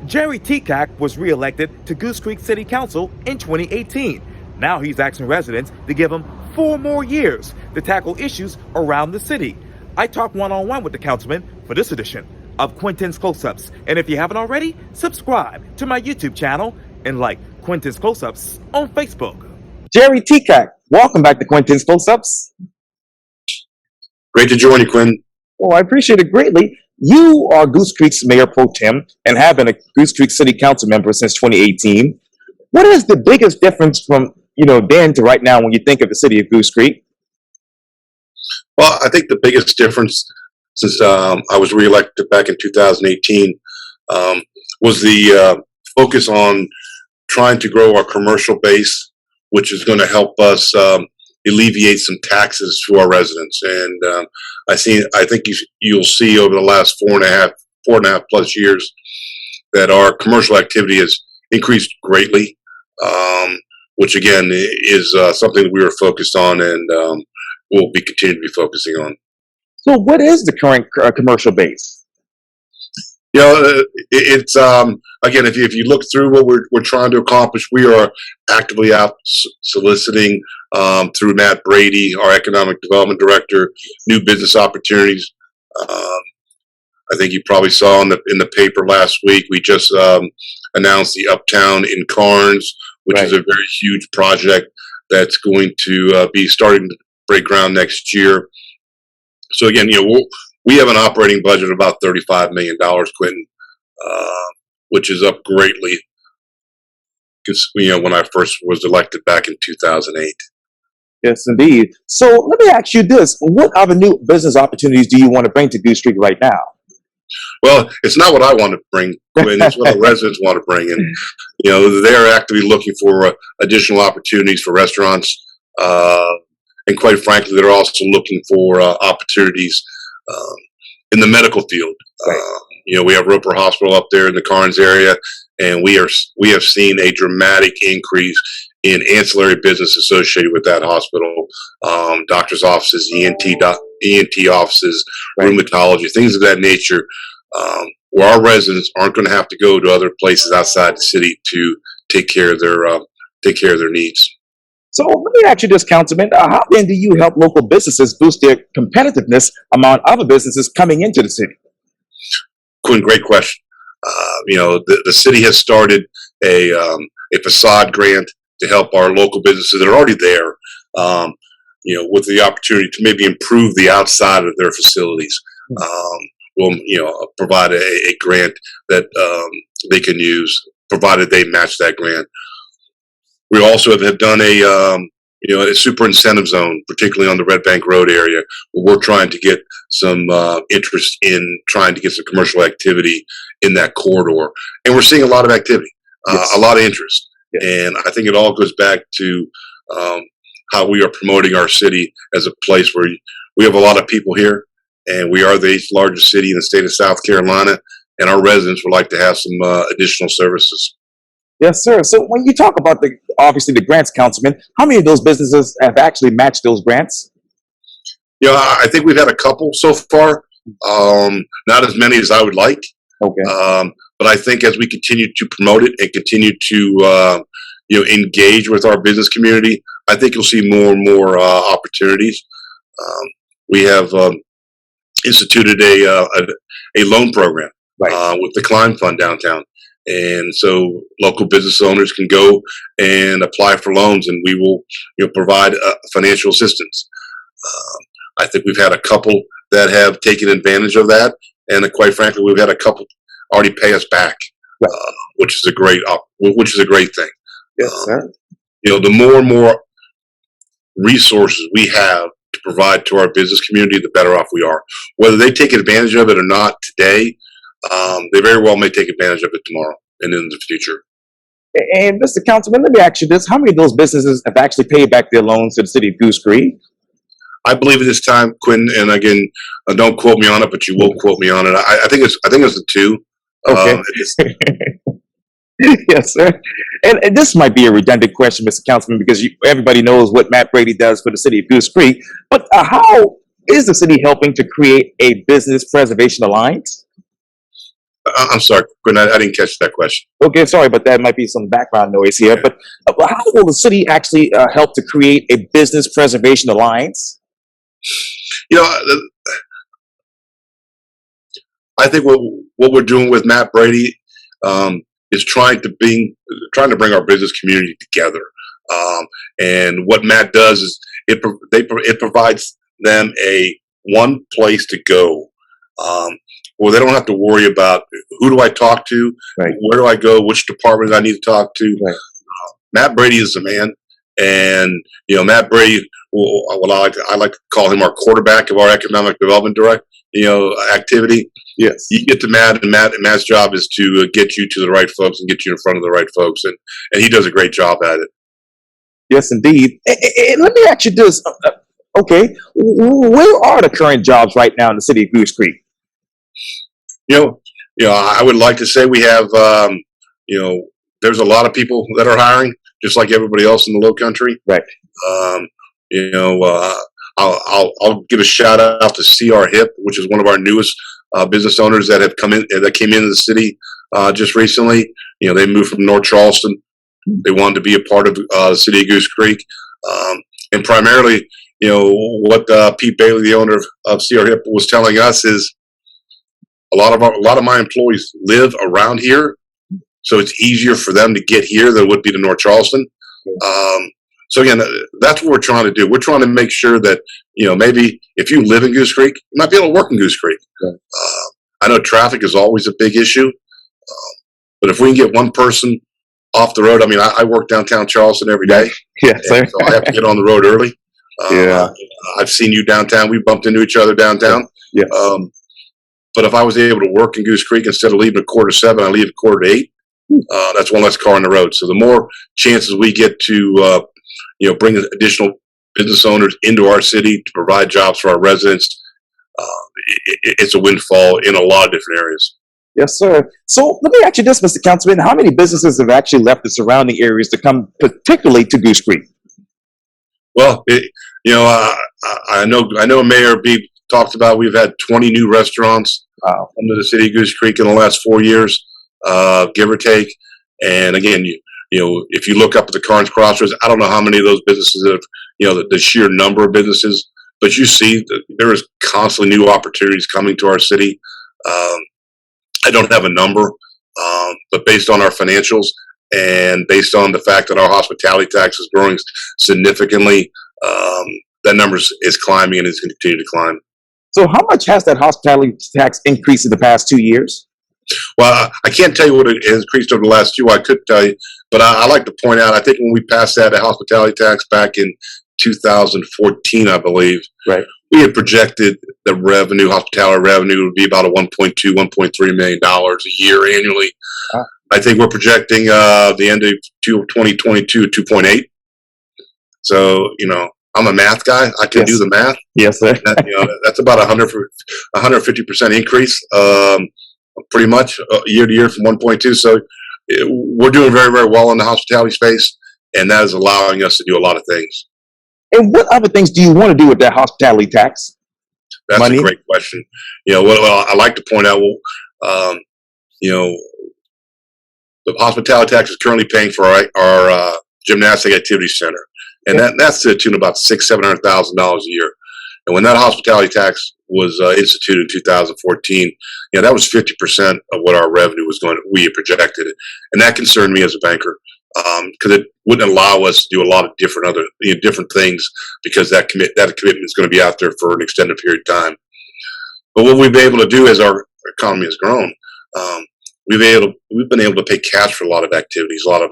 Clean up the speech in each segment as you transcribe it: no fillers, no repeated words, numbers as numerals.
Jerry Tekac was re-elected to Goose Creek City Council in 2018. Now he's asking residents to give him 4 more years to tackle issues around the city. I talked one-on-one with the councilman for this edition of Quintin's Close-Ups. And if you haven't already, subscribe to my YouTube channel and like Quintin's Close-Ups on Facebook. Jerry Tekac, welcome back to Quintin's Close-Ups. Great to join you, Quinn. Oh, I appreciate it greatly. You are Goose Creek's Mayor Pro-Tem and have been a Goose Creek City Council member since 2018. What is the biggest difference from, then to right now when you think of the city of Goose Creek? Well, I think the biggest difference since I was reelected back in 2018 was the focus on trying to grow our commercial base, which is going to help us alleviate some taxes to our residents. And I think you'll see over the last four and a half plus years that our commercial activity has increased greatly, which again is something that we were focused on and we'll be continue to be focusing on. So what is the current commercial base? It's again, if you look through what we're trying to accomplish, we are actively out soliciting through Matt Brady, our economic development director, new business opportunities. I think you probably saw in the paper last week, we just announced the Uptown in Carnes, which is a very huge project that's going to be starting to break ground next year. So again, we have an operating budget of about $35 million, Quintin, which is up greatly when I first was elected back in 2008. Yes, indeed. So let me ask you this. What other new business opportunities do you want to bring to Goose Creek right now? Well, it's not what I want to bring, Quinn. It's what our residents want to bring. And, they're actively looking for additional opportunities for restaurants. And quite frankly, they're also looking for opportunities in the medical field. We have Roper Hospital up there in the Carnes area, and we have seen a dramatic increase in ancillary business associated with that hospital, doctor's offices, ENT offices, rheumatology, things of that nature, where our residents aren't going to have to go to other places outside the city to take care of their needs. So let me ask you this, Councilman. How then do you help local businesses boost their competitiveness among other businesses coming into the city? Quinn, great question. The city has started a facade grant to help our local businesses that are already there, with the opportunity to maybe improve the outside of their facilities. We'll, provide a grant that they can use, provided they match that grant. We also have done a super incentive zone, particularly on the Red Bank Road area, where we're trying to get some interest in trying to get some commercial activity in that corridor. And we're seeing a lot of activity, a lot of interest. Yes. And I think it all goes back to how we are promoting our city as a place where we have a lot of people here, and we are the 8th largest city in the state of South Carolina, and our residents would like to have some additional services. Yes, sir. So when you talk about obviously the grants, Councilman, how many of those businesses have actually matched those grants? I think we've had a couple so far, not as many as I would like. Okay. But I think as we continue to promote it and continue to engage with our business community, I think you'll see more and more opportunities. We have instituted a loan program with the Climb Fund downtown. And so local business owners can go and apply for loans, and we will provide financial assistance. I think we've had a couple that have taken advantage of that, and quite frankly, we've had a couple already pay us back, which is a great thing. Yes, sir. The more and more resources we have to provide to our business community, the better off we are. Whether they take advantage of it or not today, they very well may take advantage of it tomorrow and in the future. And Mr. Councilman, let me ask you this. How many of those businesses have actually paid back their loans to the city of Goose Creek? I believe at this time, Quinn, and again, don't quote me on it, but you will quote me on it. I think it's the 2. Okay. Yes, sir. And this might be a redundant question, Mr. Councilman, because everybody knows what Matt Brady does for the city of Goose Creek. But how is the city helping to create a business preservation alliance? I'm sorry, Quintin, I didn't catch that question. Okay, sorry, but that might be some background noise here. Okay. But how will the city actually help to create a business preservation alliance? You know, I think what we're doing with Matt Brady is trying to bring our business community together. And what Matt does is it provides them a one place to go, where they don't have to worry about who do I talk to, Right. where do I go, which department I need to talk to. Right. Matt Brady is the man, and Matt Brady. Well, I like to call him our quarterback of our economic development activity. Yes. You get to Matt, and Matt's job is to get you to the right folks and get you in front of the right folks, and he does a great job at it. Yes, indeed. And let me ask you this. Okay, where are the current jobs right now in the city of Goose Creek? I would like to say we have, there's a lot of people that are hiring, just like everybody else in the Low Country. Right. I'll give a shout out to CR Hip, which is one of our newest business owners that came into the city just recently. They moved from North Charleston. They wanted to be a part of the city of Goose Creek, and primarily, what Pete Bailey, the owner of CR Hip, was telling us is a lot of my employees live around here, so it's easier for them to get here than it would be to North Charleston. So again, that's what we're trying to do. We're trying to make sure that maybe if you live in Goose Creek, you might be able to work in Goose Creek. Right. I know traffic is always a big issue, but if we can get one person off the road, I work downtown Charleston every day. Yes, sir. So I have to get on the road early. Yeah. I've seen you downtown. We bumped into each other downtown. Yeah. But if I was able to work in Goose Creek, instead of leaving at 7:15, I leave at 7:45. That's one less car on the road. So the more chances we get to, bring additional business owners into our city to provide jobs for our residents, it's a windfall in a lot of different areas. Yes, sir. So let me ask you this, Mr. Councilman: how many businesses have actually left the surrounding areas to come, particularly to Goose Creek? Well, I know Mayor B talked about we've had 20 new restaurants come to the city of Goose Creek in the last 4 years, give or take. And again, if you look up at the Carnes Crossroads, I don't know how many of those businesses have, the sheer number of businesses, but you see that there is constantly new opportunities coming to our city. I don't have a number, but based on our financials and based on the fact that our hospitality tax is growing significantly, that number is climbing and is going to continue to climb. So how much has that hospitality tax increased in the past 2 years? Well, I can't tell you what it has increased over the last 2. I could tell you, but I like to point out, I think when we passed that hospitality tax back in 2014, I believe, right, we had projected the hospitality revenue would be about a $1.2, $1.3 million a year annually. I think we're projecting the end of 2022 at 2.8. So, I'm a math guy. I can do the math. Yes, sir. That's about 150% increase, pretty much year to year from 1.2. So we're doing very, very well in the hospitality space, and that is allowing us to do a lot of things. And what other things do you want to do with that hospitality tax? That's a great question. Well, I like to point out, the hospitality tax is currently paying for our gymnastic activity center, and that's to the tune of about $600,000-$700,000 a year. And when that hospitality tax was instituted in 2014, that was 50% of what our revenue we had projected, and that concerned me as a banker, because it wouldn't allow us to do a lot of different things, because that commitment is going to be out there for an extended period of time. But what we've been able to do as our economy has grown, we've been able to pay cash for a lot of activities, a lot of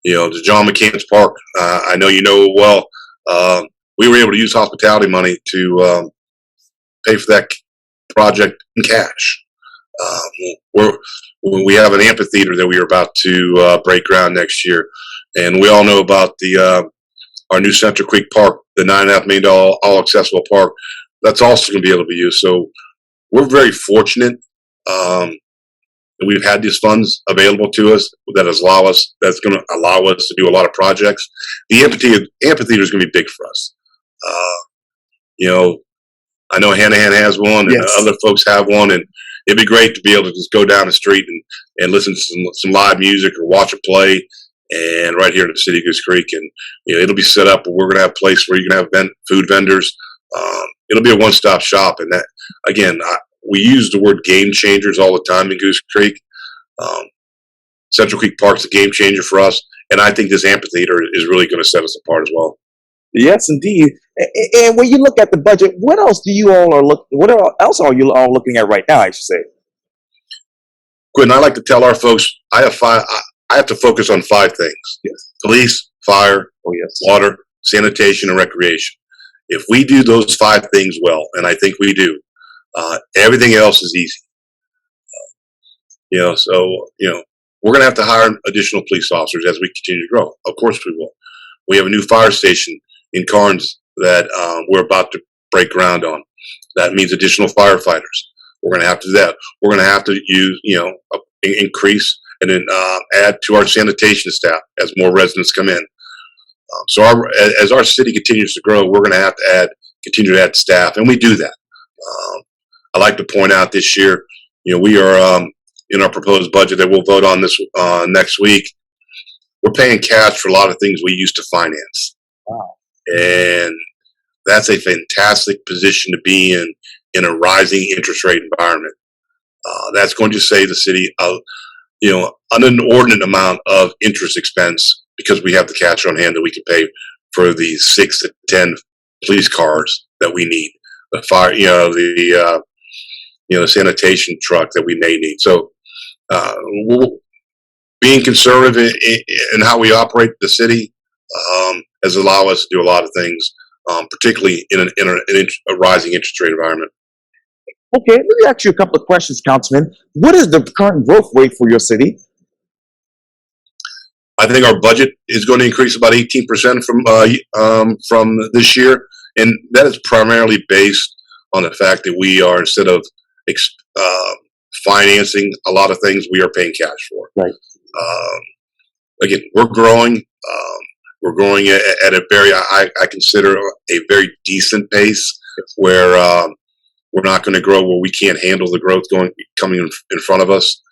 the John McCann's Park. I know well. We were able to use hospitality money to pay for that project in cash. We have an amphitheater that we are about to break ground next year, and we all know about our new Central Creek Park, the $9.5 million all accessible park. That's also going to be able to be used. So we're very fortunate that we've had these funds available to us that's going to allow us to do a lot of projects. The amphitheater is going to be big for us. I know Hanahan has one, and other folks have one, and it'd be great to be able to just go down the street and listen to some live music or watch a play, and right here in the city of Goose Creek, and it'll be set up. We're going to have a place where you can have food vendors. It'll be a one-stop shop, and that again, we use the word game changers all the time in Goose Creek. Central Creek Park's a game changer for us, and I think this amphitheater is really going to set us apart as well. Yes, indeed. And when you look at the budget, what else are you all looking at right now, I should say? Quintin, I like to tell our folks I have to focus on 5 things: Yes. police, fire, water, sanitation, and recreation. If we do those 5 things well, and I think we do, everything else is easy. We're going to have to hire additional police officers as we continue to grow. Of course we will. We have a new fire station in Carnes that we're about to break ground on. That means additional firefighters. We're going to have to do that. We're going to have to use, increase and then add to our sanitation staff as more residents come in. As our city continues to grow, we're going to have to continue to add staff, and we do that. I like to point out this year, we are in our proposed budget that we'll vote on this next week. We're paying cash for a lot of things we used to finance. Wow. And that's a fantastic position to be in a rising interest rate environment. That's going to save the city an inordinate amount of interest expense because we have the cash on hand that we can pay for the 6 to 10 police cars that we need, the fire, the sanitation truck that we may need. So, being conservative in how we operate the city has allowed us to do a lot of things, particularly in a rising interest rate environment. Okay, let me ask you a couple of questions, Councilman. What is the current growth rate for your city? I think our budget is going to increase about 18% from this year, and that is primarily based on the fact that we are, instead of financing a lot of things, we are paying cash for. Right. Again, we're growing. We're growing at a very, I consider a very decent pace, where we're not going to grow where we can't handle the growth coming in front of us.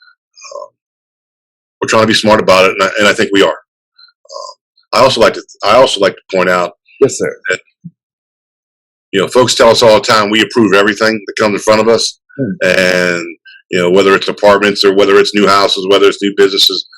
We're trying to be smart about it, and I think we are. I also like to point out, yes, sir, that folks tell us all the time we approve everything that comes in front of us, and whether it's apartments or whether it's new houses, whether it's new businesses.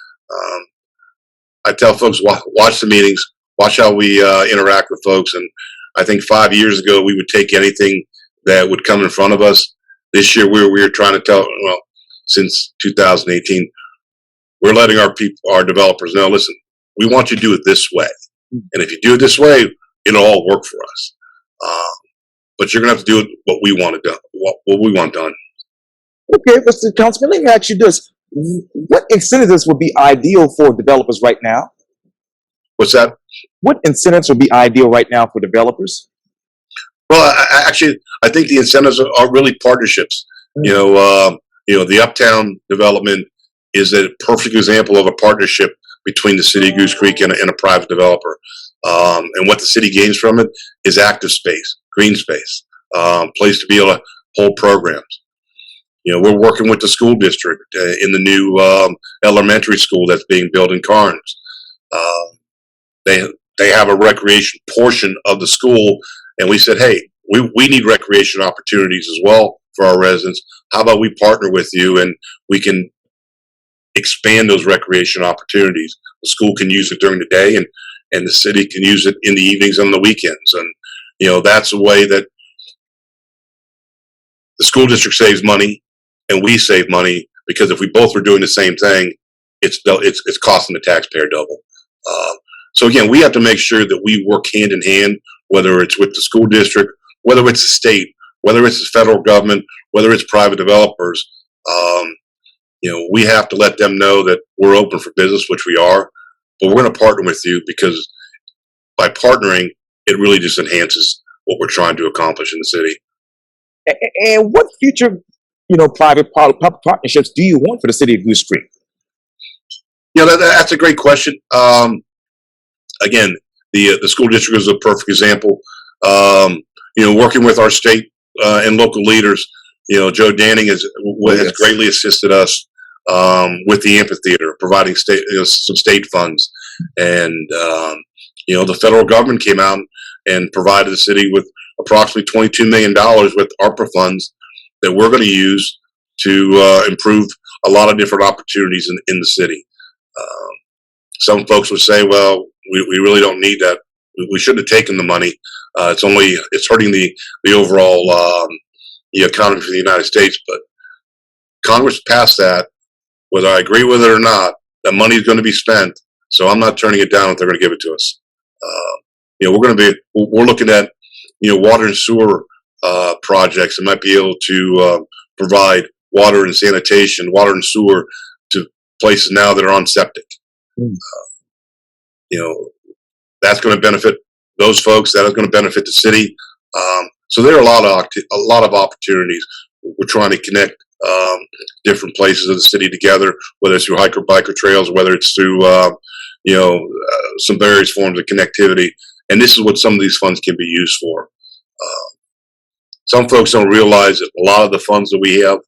I tell folks, watch the meetings, watch how we interact with folks, and I think 5 years ago we would take anything that would come in front of us. This year we were trying to since 2018. We're letting our developers know, listen, we want you to do it this way. And if you do it this way, it'll all work for us. But you're going to have to do it what we want done. Okay, Mr. Councilman, let me ask you this. What incentives would be ideal for developers right now? What's that? What incentives would be ideal right now for developers? Well, I think the incentives are really partnerships. The Uptown development is a perfect example of a partnership between the city of Goose Creek and a private developer. And what the city gains from it is active space, green space, place to be able to hold programs. We're working with the school district in the new elementary school that's being built in Carnes. They have a recreation portion of the school, and we said, hey, we need recreation opportunities as well for our residents. How about we partner with you and we can expand those recreation opportunities? The school can use it during the day, and the city can use it in the evenings and on the weekends. And that's a way that the school district saves money and we save money, because if we both were doing the same thing, it's costing the taxpayer double. So again, we have to make sure that we work hand in hand, whether it's with the school district, whether it's the state, whether it's the federal government, whether it's private developers. We have to let them know that we're open for business, which we are, but we're going to partner with you, because by partnering, it really just enhances what we're trying to accomplish in the city. And what future, private public partnerships do you want for the city of Goose Creek? That's a great question. Again, the school district is a perfect example. Working with our state and local leaders, Joe Danning has greatly assisted us with the amphitheater, providing some state funds, and the federal government came out and provided the city with approximately $22 million with ARPA funds that we're going to use to improve a lot of different opportunities in the city. Some folks would say, well, we really don't need that. We shouldn't have taken the money. It's hurting the overall the economy for the United States. But Congress passed that. Whether I agree with it or not, that money is going to be spent. So I'm not turning it down if they're going to give it to us. We're looking at water and sewer projects that might be able to provide water and sanitation, water and sewer to places now that are on septic. That's going to benefit those folks. That is going to benefit the city. So there are a lot of opportunities. We're trying to connect different places of the city together, whether it's through biker trails, whether it's through some various forms of connectivity. And this is what some of these funds can be used for. Some folks don't realize that a lot of the funds that we have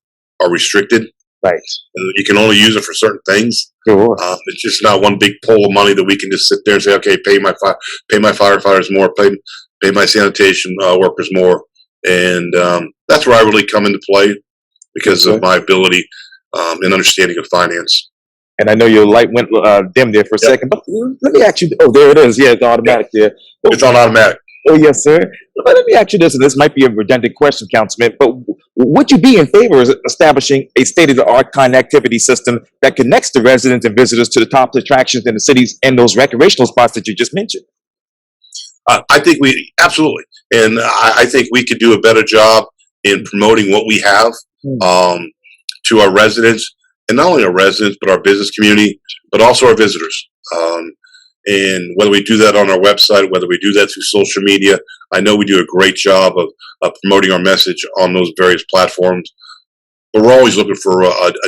are restricted. Right. You can only use it for certain things. Sure. It's just not one big pool of money that we can just sit there and say, okay, pay my firefighters more, pay my sanitation workers more. And that's where I really come into play because of my ability and understanding of finance. And I know your light went dim there for a second, but let me ask you. Oh, there it is. Yeah, it's automatic there. It's on automatic. Oh, yes, sir. But let me ask you this, and this might be a redundant question, Councilman, but would you be in favor of establishing a state-of-the-art connectivity system that connects the residents and visitors to the top attractions in the cities and those recreational spots that you just mentioned? I think we absolutely, and I think we could do a better job in promoting what we have to our residents, and not only our residents, but our business community, but also our visitors. And whether we do that on our website, whether we do that through social media, I know we do a great job of promoting our message on those various platforms. But we're always looking for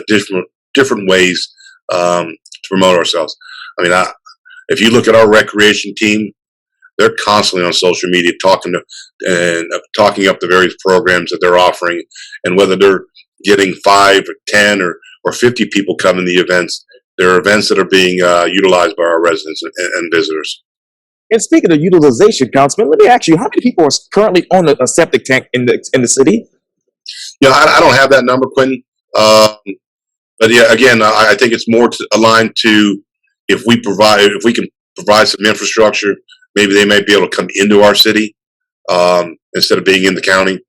different ways to promote ourselves. I mean, if you look at our recreation team, they're constantly on social media talking up the various programs that they're offering, and whether they're getting 5 or 10 or 50 people coming to the events. There are events that are being utilized by our residents and visitors. And speaking of utilization, Councilman, let me ask you, how many people are currently on a septic tank in the city? I don't have that number, Quintin. But yeah, again, I think it's more aligned to if we can provide some infrastructure, maybe they might be able to come into our city instead of being in the county.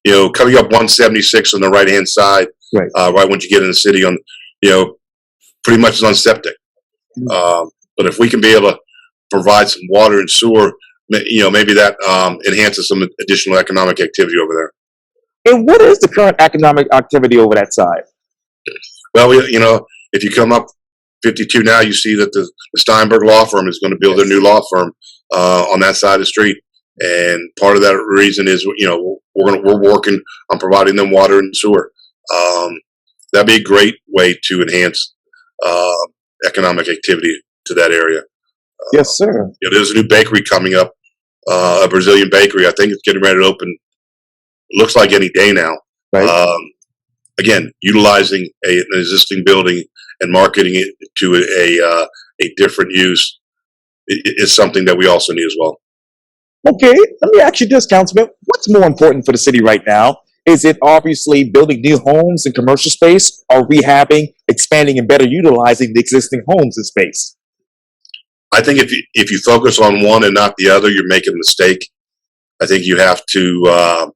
Coming up 176 on the right-hand side, right once you get in the city pretty much is on septic. But if we can be able to provide some water and sewer, maybe that enhances some additional economic activity over there. And what is the current economic activity over that side? Well, if you come up 52 now, you see that the Steinberg Law Firm is going to build their new law firm on that side of the street. And part of that reason is, we're working on providing them water and sewer. That'd be a great way to enhance economic activity to that area. Yes, sir. There's a new bakery coming up, a Brazilian bakery. I think it's getting ready to open. Looks like any day now. Right. Again, utilizing an existing building and marketing it to a different use is something that we also need as well. Okay, let me ask you this, Councilman. What's more important for the city right now? Is it obviously building new homes and commercial space, or rehabbing, expanding, and better utilizing the existing homes and space? I think if you focus on one and not the other, you're making a mistake. I think you have to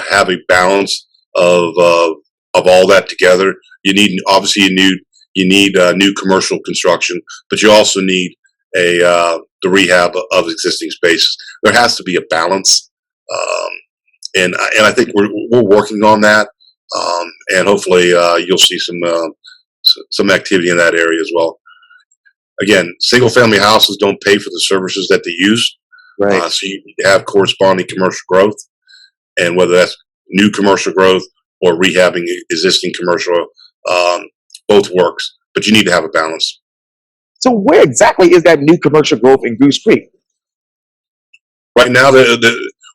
have a balance of all that together. You need new commercial construction, but you also need the rehab of existing spaces. There has to be a balance, and I think we're working on that, and hopefully you'll see some activity in that area as well. Again, single family houses don't pay for the services that they use, right? So you need to have corresponding commercial growth, and whether that's new commercial growth or rehabbing existing commercial, both works, but you need to have a balance. So where exactly is that new commercial growth in Goose Creek? Right now,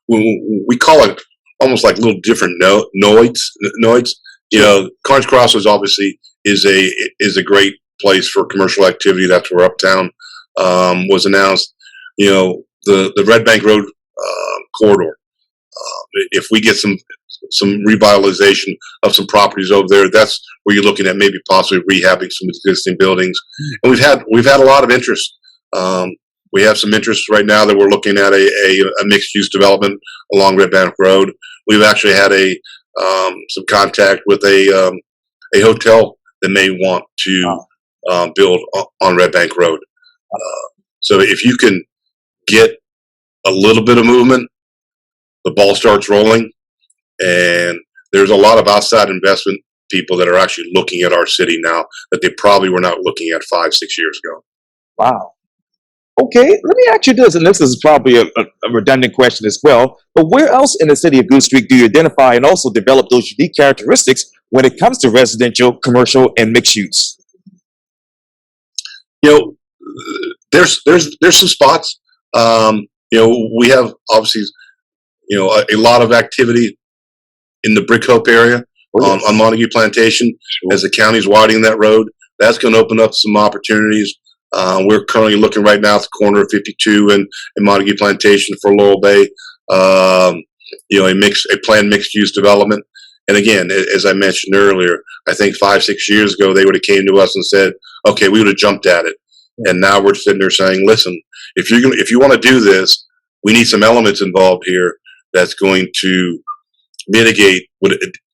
we call it almost like little different nodes. You know, Carnes Cross was obviously is a great place for commercial activity. That's where Uptown was announced. You know, the Red Bank Road corridor. If we get some revitalization of some properties over there, that's where you're looking at maybe possibly rehabbing some existing buildings. And we've had a lot of interest. We have some interest right now that we're looking at a mixed use development along Red Bank Road. We've actually had some contact with a hotel that may want to build on Red Bank Road. So if you can get a little bit of movement, the ball starts rolling, and there's a lot of outside investment people that are actually looking at our city now that they probably were not looking at 5-6 years ago. Wow. Okay, let me ask you this, and this is probably a redundant question as well, but where else in the city of Goose Creek do you identify and also develop those unique characteristics when it comes to residential, commercial, and mixed use? You know, there's some spots. You know, we have obviously, you know, a lot of activity in the Brick Hope area on Montague Plantation. As the county's widening that road, that's going to open up some opportunities. We're currently looking right now at the corner of 52 and Montague Plantation for Laurel Bay. You know, a planned mixed use development. And again, as I mentioned earlier, I think 5-6 years ago they would have came to us and said, "Okay, we would have jumped at it." And now we're sitting there saying, "Listen, if you want to do this, we need some elements involved here that's going to mitigate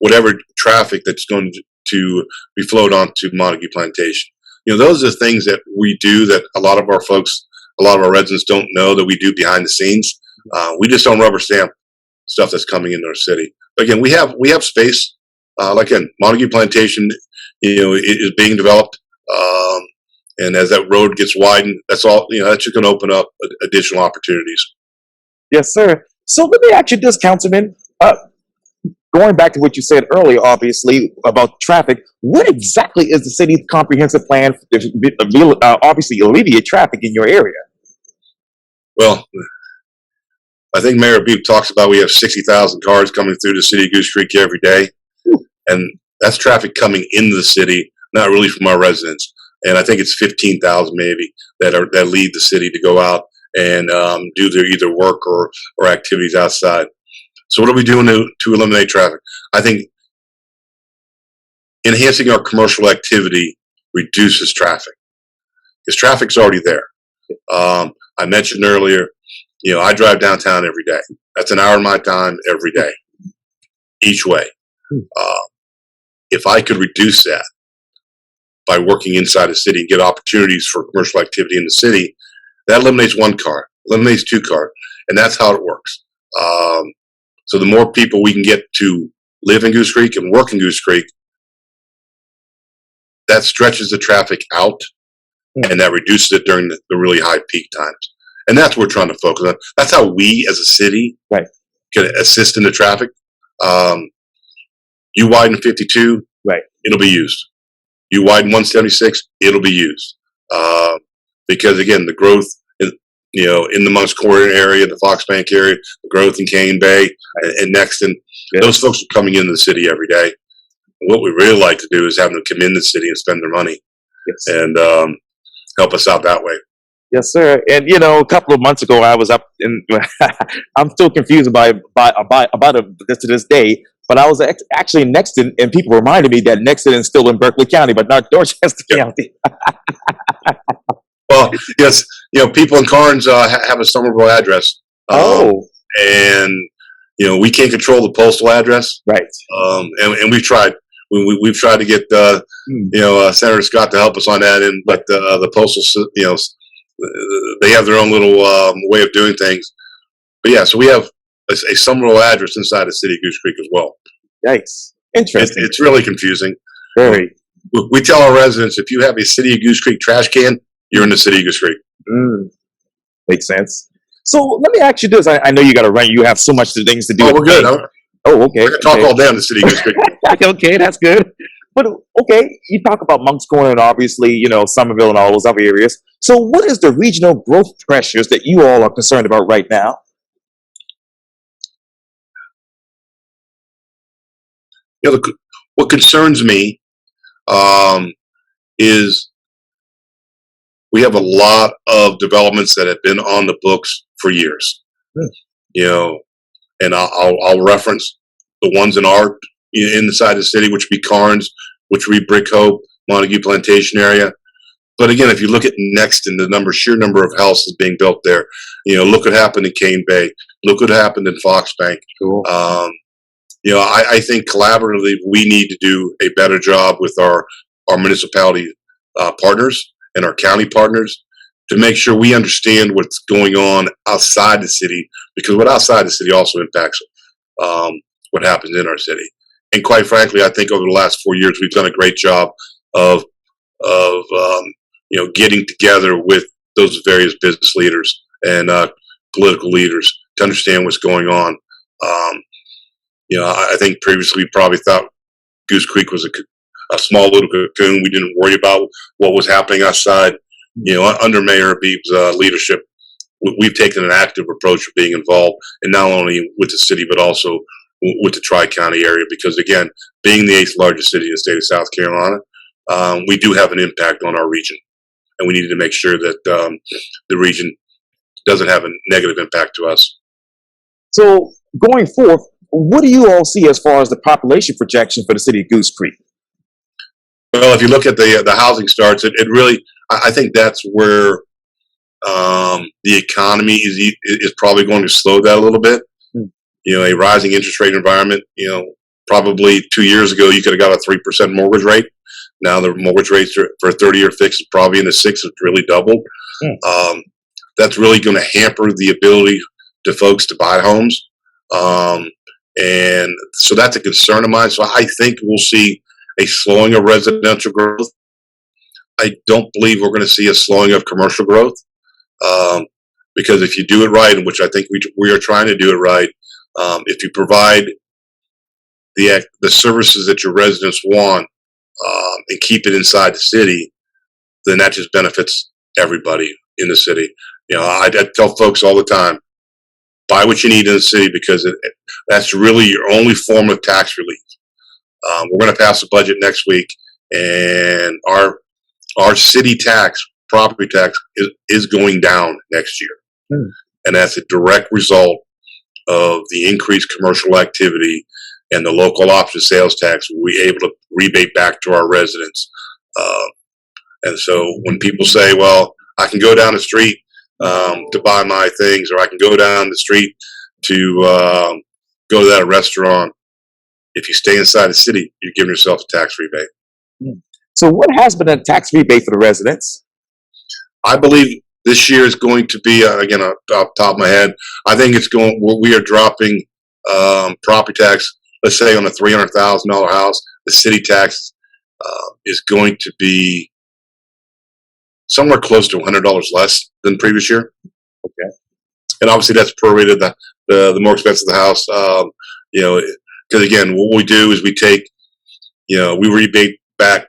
whatever traffic that's going to be flowed onto Montague Plantation." You know, those are the things that we do that a lot of our residents don't know that we do behind the scenes. We just don't rubber stamp stuff that's coming into our city. But again, we have space. Like again, Montague Plantation, you know, is being developed. And as that road gets widened, that's all, you know, that's just going to open up additional opportunities. Yes, sir. So let me ask you this, Councilman. Going back to what you said earlier, obviously, about traffic, what exactly is the city's comprehensive plan to obviously alleviate traffic in your area? Well, I think Mayor Beep talks about we have 60,000 cars coming through the city of Goose Creek every day. And that's traffic coming into the city, not really from our residents. And I think it's 15,000 maybe that leave the city to go out and do their either work or activities outside. So what are we doing to eliminate traffic? I think enhancing our commercial activity reduces traffic because traffic's already there. I mentioned earlier, you know, I drive downtown every day. That's an hour of my time every day, each way. If I could reduce that by working inside the city and get opportunities for commercial activity in the city, that eliminates one car, eliminates two cars, and that's how it works. So the more people we can get to live in Goose Creek and work in Goose Creek, that stretches the traffic out and that reduces it during the really high peak times. And that's what we're trying to focus on. That's how we as a city can assist in the traffic. You widen 52, it'll be used. You widen 176, it'll be used. Because again, the growth you know, in the Monks Corner area, the Fox Bank area, the growth in Cane Bay and Nexton. Those folks are coming into the city every day. And what we really like to do is have them come in the city and spend their money and help us out that way. Yes, sir. And you know, a couple of months ago, I was up in. I'm still confused about this to this day. But I was actually in Nexton, and people reminded me that Nexton is still in Berkeley County, but not Dorchester County. Well, yes, you know, people in Carnes have a Somerville address. And you know, we can't control the postal address, and we've tried. We've tried to get you know, Senator Scott to help us on that, but the postal, you know, they have their own little way of doing things. But yeah, so we have a Somerville address inside the city of Goose Creek as well. Yikes! Interesting. It's really confusing. Very. We tell our residents, if you have a city of Goose Creek trash can, you're in the city of Goose Creek. Makes sense. So let me ask you this. I know you got to run. You have so much things to do. Oh, we're good. Huh? Oh, okay. We're going to talk all day on the city of Goose Creek. Okay, that's good. But okay, you talk about Moncks Corner and obviously, you know, Somerville and all those other areas. So what is the regional growth pressures that you all are concerned about right now? what concerns me is we have a lot of developments that have been on the books for years. You know, and I'll reference the ones in the side of the city, which would be Carnes, which would be Brick Hope, Montague Plantation area. But again, if you look at Nexton, the sheer number of houses being built there, look what happened in Cane Bay, look what happened in Foxbank. Cool. I think collaboratively we need to do a better job with our municipality partners and our county partners to make sure we understand what's going on outside the city, because what outside the city also impacts what happens in our city. And quite frankly, I think over the last 4 years we've done a great job of getting together with those various business leaders and political leaders to understand what's going on. I think previously we probably thought Goose Creek was a small little cocoon. We didn't worry about what was happening outside. Under Mayor Habib's leadership, we've taken an active approach of being involved, and not only with the city, but also with the Tri-County area, because again, being the 8th largest city in the state of South Carolina, we do have an impact on our region, and we needed to make sure that the region doesn't have a negative impact to us. So going forth, what do you all see as far as the population projection for the city of Goose Creek? Well, if you look at the housing starts, it really, I think that's where the economy is probably going to slow that a little bit. A rising interest rate environment. Probably 2 years ago you could have got a 3% mortgage rate. Now the mortgage rates for a 30-year fix is probably in the 6%. It's really doubled. That's really going to hamper the ability to folks to buy homes, and so that's a concern of mine. So I think we'll see a slowing of residential growth. I don't believe we're going to see a slowing of commercial growth, because if you do it right, which I think we are trying to do it right, if you provide the services that your residents want and keep it inside the city, then that just benefits everybody in the city. I tell folks all the time, buy what you need in the city, because that's really your only form of tax relief. We're going to pass a budget next week, and our city tax, property tax, is going down next year. And that's a direct result of the increased commercial activity, and the local option sales tax we're able to rebate back to our residents. And so when people say, well, I can go down the street to buy my things, or I can go down the street to go to that restaurant, if you stay inside the city, you're giving yourself a tax rebate. So what has been a tax rebate for the residents? I believe this year is going to be, again, off the top of my head, I think we are dropping property tax, let's say on a $300,000 house, the city tax is going to be somewhere close to $100 less than previous year. Okay. And obviously that's prorated the more expensive the house. Because again, what we do is we take, we rebate back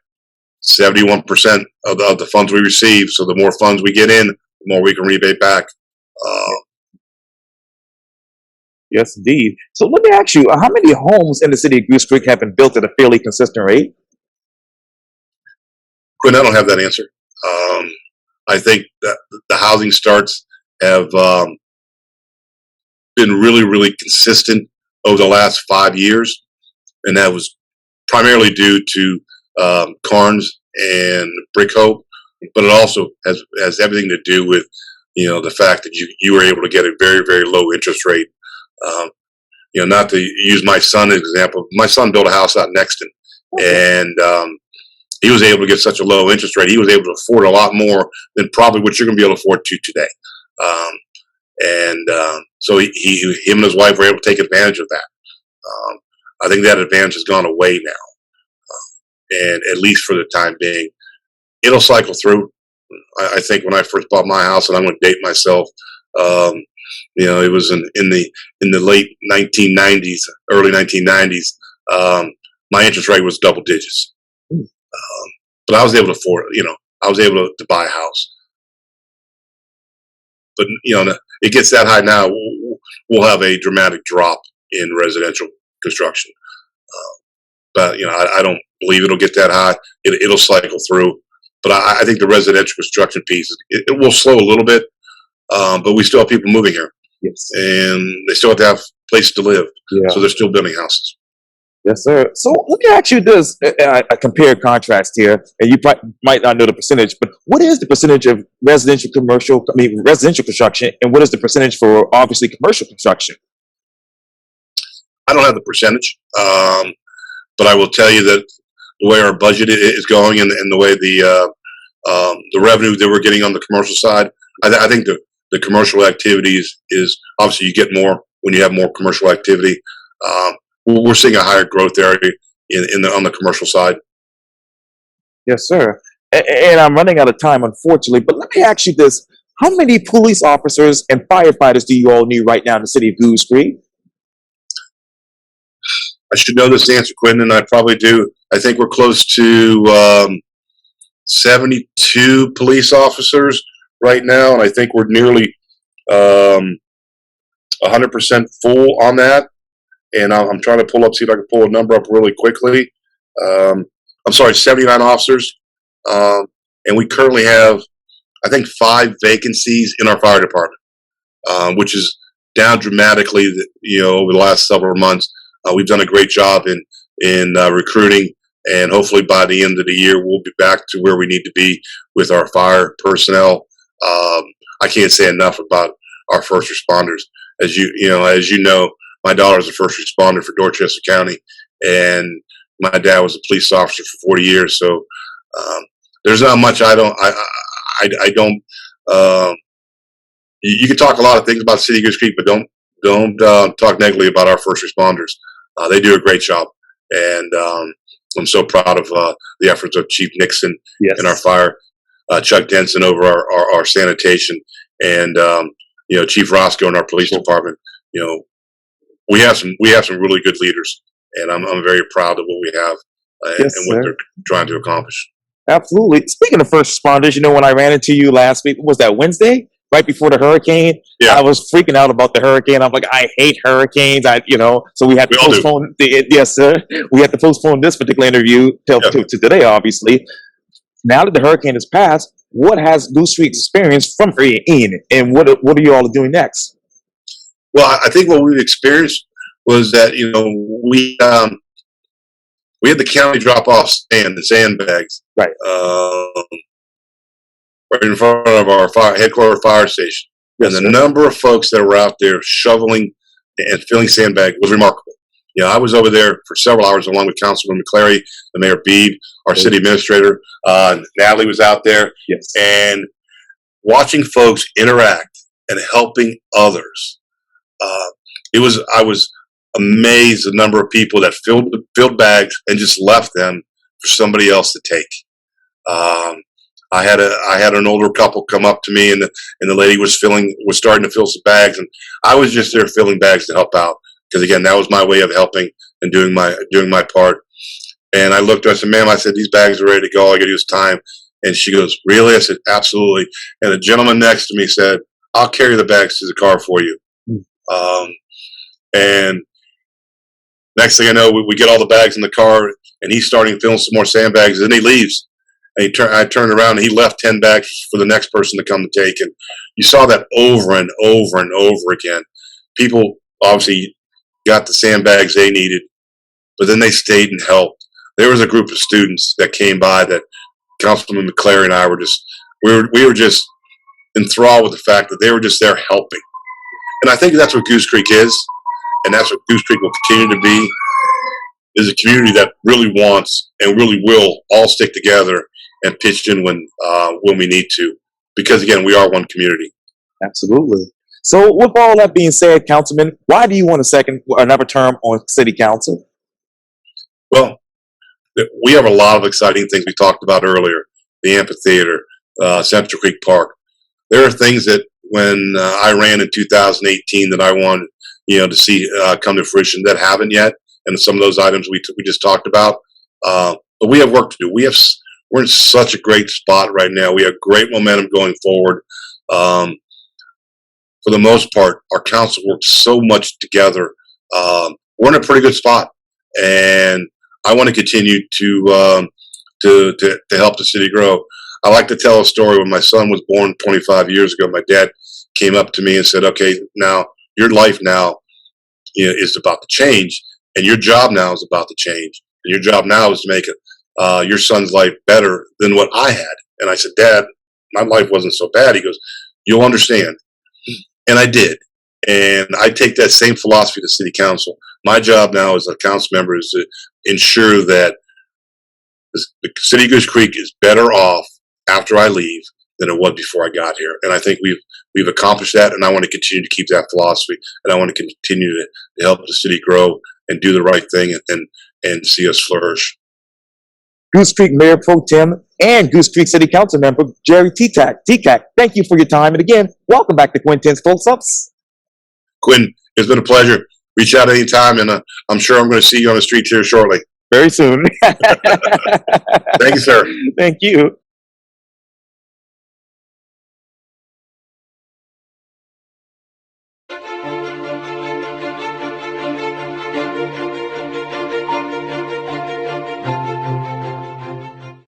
71% of the funds we receive. So the more funds we get in, the more we can rebate back. Yes, indeed. So let me ask you, how many homes in the city of Goose Creek have been built at a fairly consistent rate? Quinn, I don't have that answer. I think that the housing starts have been really, really consistent over the last 5 years, and that was primarily due to Carnes and Brick Hope, but it also has everything to do with the fact that you were able to get a very, very low interest rate. Not to use my son as an example, my son built a house out in Nexton, and he was able to get such a low interest rate. He was able to afford a lot more than probably what you're going to be able to afford today. So him and his wife were able to take advantage of that. I think that advantage has gone away now, and at least for the time being, it'll cycle through. I think when I first bought my house, and I'm going to date myself, it was in the late 1990s, early 1990s. My interest rate was double digits, but I was able to afford it. I was able to buy a house. But it gets that high now, we'll have a dramatic drop in residential construction. but I don't believe it'll get that high. It'll cycle through. But I think the residential construction piece, it will slow a little bit, but we still have people moving here, Yes. and they still have to have places to live. Yeah. So they're still building houses. Yes, sir. So let me ask you this: I compare contrast here, and you might not know the percentage, but what is the percentage of residential construction, and what is the percentage for obviously commercial construction? I don't have the percentage, but I will tell you that the way our budget is going, and the way the revenue that we're getting on the commercial side, I think the commercial activities is obviously you get more when you have more commercial activity. We're seeing a higher growth area on the commercial side. Yes, sir. And I'm running out of time, unfortunately, but let me ask you this: how many police officers and firefighters do you all need right now in the city of Goose Creek? I should know this answer, Quintin, and I probably do. I think we're close to 72 police officers right now, and I think we're nearly 100% full on that. And I'm trying to see if I can pull a number up really quickly. I'm sorry, 79 officers, and we currently have, I think, 5 vacancies in our fire department, which is down dramatically. Over the last several months, we've done a great job in recruiting, and hopefully by the end of the year, we'll be back to where we need to be with our fire personnel. I can't say enough about our first responders. As you know, my daughter's a first responder for Dorchester County, and my dad was a police officer for 40 years. So there's not much I don't. You can talk a lot of things about City of Goose Creek, but don't talk negatively about our first responders. They do a great job, and I'm so proud of the efforts of Chief Nixon and our fire, Chuck Denson over our sanitation, and Chief Roscoe in our police department. We have some really good leaders, and I'm very proud of what we have and what they're trying to accomplish. Absolutely. Speaking of first responders, when I ran into you last week, was that Wednesday? Right before the hurricane, I was freaking out about the hurricane. I'm like, I hate hurricanes. So we had to postpone. Yes, sir. We had to postpone this particular interview to today, obviously. Now that the hurricane has passed, what has Goose Creek experienced from Ian, and what are you all doing next? Well, I think what we've experienced was that we had the county drop off the sandbags, right in front of our headquarters fire station, and the number of folks that were out there shoveling and filling sandbags was remarkable. I was over there for several hours along with Councilman McClary, the Mayor Beebe, our city administrator. Natalie was out there, and watching folks interact and helping others. I was amazed the number of people that filled bags and just left them for somebody else to take. I had an older couple come up to me, and the lady was starting to fill some bags, and I was just there filling bags to help out, because again, that was my way of helping and doing my part. And I looked at her, I said, "Ma'am," I said, "these bags are ready to go. All I got to do is time." And she goes, "Really?" I said, "Absolutely." And the gentleman next to me said, "I'll carry the bags to the car for you." And next thing I know, we get all the bags in the car, and he's starting filling some more sandbags, and then he leaves. And I turned around, and he left 10 bags for the next person to come to take. And you saw that over and over and over again. People obviously got the sandbags they needed, but then they stayed and helped. There was a group of students that came by that Councilman McClary and I were just enthralled with the fact that they were just there helping. And I think that's what Goose Creek is, and that's what Goose Creek will continue to be, is a community that really wants and really will all stick together and pitch in when we need to, because again, we are one community. Absolutely. So with all that being said, Councilman, why do you want another term on City Council? Well, we have a lot of exciting things we talked about earlier: the amphitheater, Central Creek Park. There are things that when I ran in 2018 that I wanted to see come to fruition that haven't yet, and some of those items we just talked about. But we have work to do. We're in such a great spot right now. We have great momentum going forward. For the most part, our council works so much together. We're in a pretty good spot, and I want to continue to help the city grow. I like to tell a story. When my son was born 25 years ago, my dad came up to me and said, "Okay, now your life now, is about to change, and your job now is about to change, and your job now is to make your son's life better than what I had." And I said, "Dad, my life wasn't so bad." He goes, "You'll understand," and I did. And I take that same philosophy to city council. My job now as a council member is to ensure that the city of Goose Creek is better off after I leave than it was before I got here. And I think we've accomplished that, and I want to continue to keep that philosophy, and I want to continue to help the city grow and do the right thing and see us flourish. Goose Creek Mayor Pro Tem and Goose Creek City Council Member Jerry Tekac, thank you for your time. And again, welcome back to Quintin's Close-Ups. Quinn, it's been a pleasure. Reach out anytime, and I'm sure I'm going to see you on the streets here shortly. Very soon. Thank you, sir. Thank you.